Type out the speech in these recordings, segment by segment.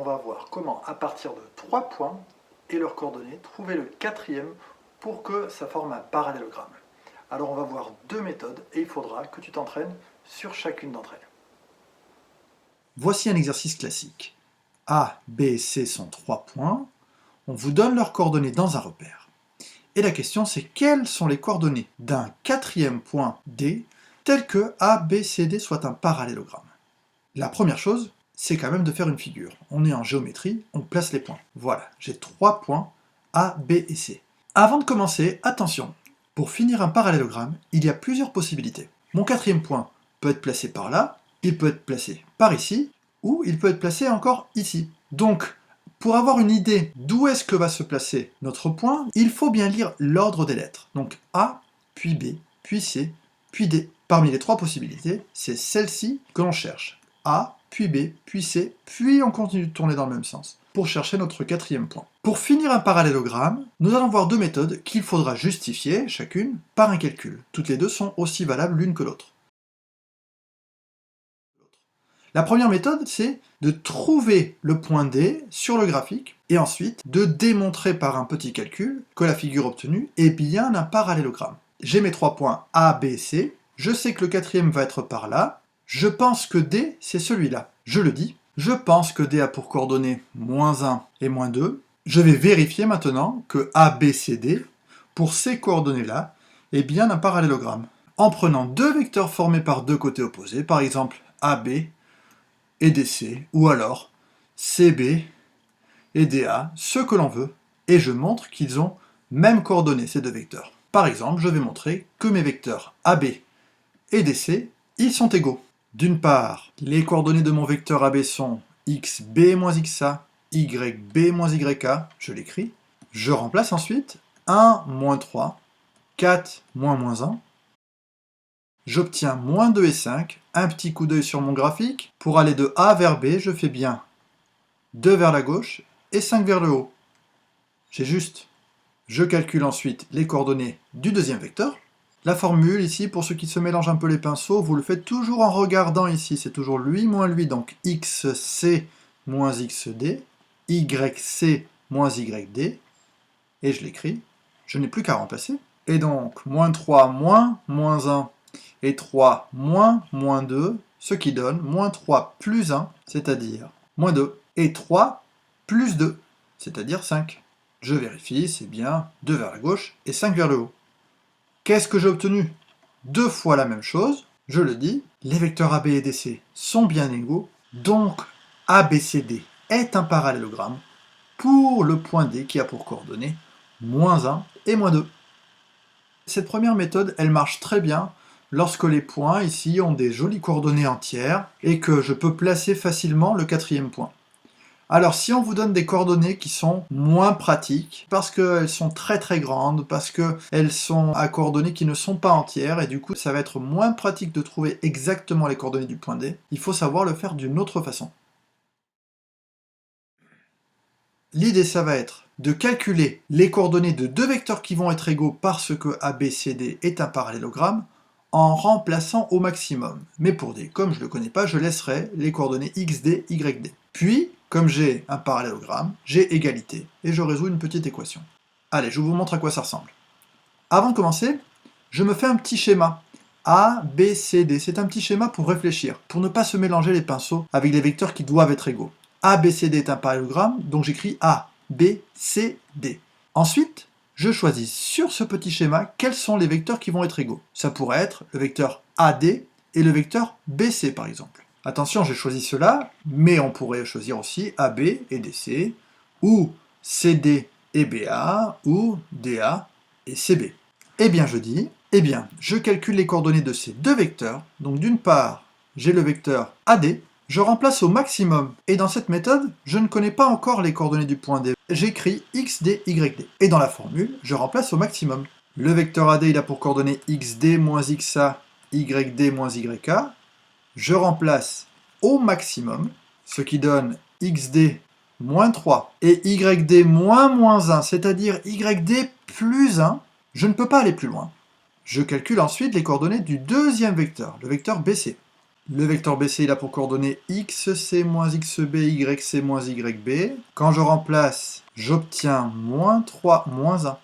on va voir comment, à partir de 3 points et leurs coordonnées, trouver le quatrième pour que ça forme un parallélogramme. Alors on va voir deux méthodes et il faudra que tu t'entraînes sur chacune d'entre elles. Voici un exercice classique. A, B et C sont 3 points. On vous donne leurs coordonnées dans un repère. Et la question c'est quelles sont les coordonnées d'un quatrième point D tel que A, B, C, D soit un parallélogramme. La première chose, c'est quand même de faire une figure. On est en géométrie, on place les points. Voilà, j'ai 3 points A, B et C. Avant de commencer, attention, pour finir un parallélogramme, il y a plusieurs possibilités. Mon quatrième point peut être placé par là, il peut être placé par ici, ou il peut être placé encore ici. Donc, pour avoir une idée d'où est-ce que va se placer notre point, il faut bien lire l'ordre des lettres. Donc A, puis B, puis C, puis D. Parmi les 3 possibilités, c'est celle-ci que l'on cherche. A, puis B, puis C, puis on continue de tourner dans le même sens, pour chercher notre quatrième point. Pour finir un parallélogramme, nous allons voir deux méthodes qu'il faudra justifier, chacune, par un calcul. Toutes les deux sont aussi valables l'une que l'autre. La première méthode, c'est de trouver le point D sur le graphique, et ensuite de démontrer par un petit calcul que la figure obtenue est bien un parallélogramme. J'ai mes 3 points A, B, C, je sais que le quatrième va être par là, je pense que D, c'est celui-là. Je le dis, je pense que D a pour coordonnées -1 et -2. Je vais vérifier maintenant que A, B, C, D, pour ces coordonnées-là, est bien un parallélogramme. En prenant deux vecteurs formés par deux côtés opposés, par exemple AB et DC, ou alors CB et DA, ce que l'on veut, et je montre qu'ils ont même coordonnées, ces deux vecteurs. Par exemple, je vais montrer que mes vecteurs AB et DC, ils sont égaux. D'une part, les coordonnées de mon vecteur AB sont xb moins xa, yb moins yk, je l'écris. Je remplace ensuite 1, moins 3, 4, moins 1. J'obtiens -2 et 5. Un petit coup d'œil sur mon graphique. Pour aller de A vers B, je fais bien 2 vers la gauche et 5 vers le haut. J'ai juste. Je calcule ensuite les coordonnées du deuxième vecteur. La formule ici, pour ceux qui se mélangent un peu les pinceaux, vous le faites toujours en regardant ici. C'est toujours lui moins lui, donc xc moins xd, yc moins yd, et je l'écris. Je n'ai plus qu'à remplacer. Et donc, -3 moins -1 et 3 moins 2, ce qui donne -3 plus 1, c'est-à-dire -2, et 3 plus 2, c'est-à-dire 5. Je vérifie, c'est bien 2 vers la gauche et 5 vers le haut. Qu'est-ce que j'ai obtenu? 2 fois la même chose, je le dis, les vecteurs AB et DC sont bien égaux, donc ABCD est un parallélogramme pour le point D qui a pour coordonnées -1 et -2. Cette première méthode, elle marche très bien lorsque les points ici ont des jolies coordonnées entières et que je peux placer facilement le quatrième point. Alors si on vous donne des coordonnées qui sont moins pratiques, parce qu'elles sont très grandes, parce qu'elles sont à coordonnées qui ne sont pas entières, et du coup ça va être moins pratique de trouver exactement les coordonnées du point D, il faut savoir le faire d'une autre façon. L'idée ça va être de calculer les coordonnées de deux vecteurs qui vont être égaux parce que ABCD est un parallélogramme, en remplaçant au maximum. Mais pour D, comme je ne le connais pas, je laisserai les coordonnées XD, YD. Puis, comme j'ai un parallélogramme, j'ai égalité, et je résous une petite équation. Allez, je vous montre à quoi ça ressemble. Avant de commencer, je me fais un petit schéma. A, B, C, D. C'est un petit schéma pour réfléchir, pour ne pas se mélanger les pinceaux avec les vecteurs qui doivent être égaux. A, B, C, D est un parallélogramme, donc j'écris A, B, C, D. Ensuite, je choisis sur ce petit schéma quels sont les vecteurs qui vont être égaux. Ça pourrait être le vecteur AD et le vecteur BC par exemple. Attention, j'ai choisi cela, mais on pourrait choisir aussi AB et DC, ou CD et BA, ou DA et CB. Eh bien je dis, je calcule les coordonnées de ces deux vecteurs, donc d'une part, j'ai le vecteur AD, je remplace au maximum, et dans cette méthode, je ne connais pas encore les coordonnées du point D. J'écris XD, YD. Et dans la formule, je remplace au maximum. Le vecteur AD, il a pour coordonnées XD moins XA, YD moins YK. Je remplace au maximum, ce qui donne XD moins 3 et YD moins 1, c'est-à-dire YD plus 1. Je ne peux pas aller plus loin. Je calcule ensuite les coordonnées du deuxième vecteur, le vecteur BC. Le vecteur BC il a pour coordonnées xc moins xb, yc moins yb. Quand je remplace, j'obtiens moins 3, moins 1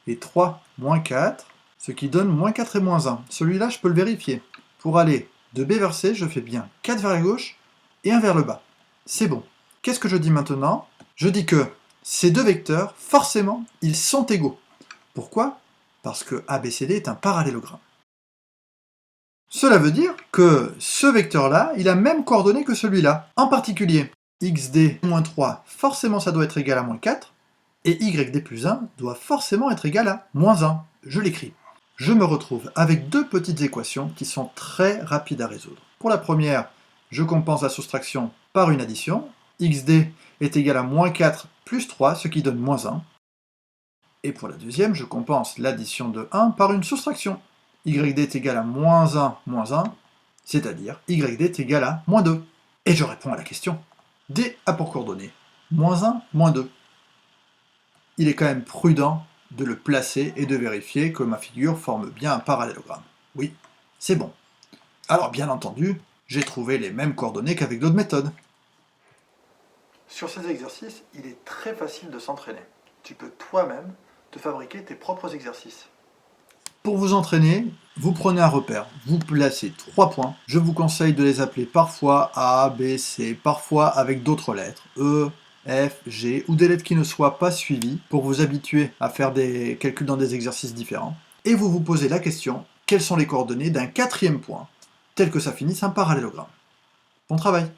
et 3, moins 4, ce qui donne moins 4 et moins 1. Celui-là, je peux le vérifier. Pour aller de B vers C, je fais bien 4 vers la gauche et 1 vers le bas. C'est bon. Qu'est-ce que je dis maintenant? Je dis que ces deux vecteurs, forcément, ils sont égaux. Pourquoi? Parce que ABCD est un parallélogramme. Cela veut dire que ce vecteur-là, il a même coordonnées que celui-là. En particulier, xd moins 3, forcément ça doit être égal à moins 4, et yd plus 1 doit forcément être égal à moins 1. Je l'écris. Je me retrouve avec deux petites équations qui sont très rapides à résoudre. Pour la première, je compense la soustraction par une addition. xd est égal à moins 4 plus 3, ce qui donne moins 1. Et pour la deuxième, je compense l'addition de 1 par une soustraction. yd est égal à moins 1, c'est-à-dire yd est égal à moins 2. Et je réponds à la question. D a pour coordonnées moins 1, moins 2. Il est quand même prudent de le placer et de vérifier que ma figure forme bien un parallélogramme. Oui, c'est bon. Alors bien entendu, j'ai trouvé les mêmes coordonnées qu'avec d'autres méthodes. Sur ces exercices, il est très facile de s'entraîner. Tu peux toi-même te fabriquer tes propres exercices. Pour vous entraîner, vous prenez un repère, vous placez 3 points. Je vous conseille de les appeler parfois A, B, C, parfois avec d'autres lettres, E, F, G, ou des lettres qui ne soient pas suivies, pour vous habituer à faire des calculs dans des exercices différents. Et vous vous posez la question, quelles sont les coordonnées d'un 4e point, tel que ça finisse un parallélogramme. Bon travail!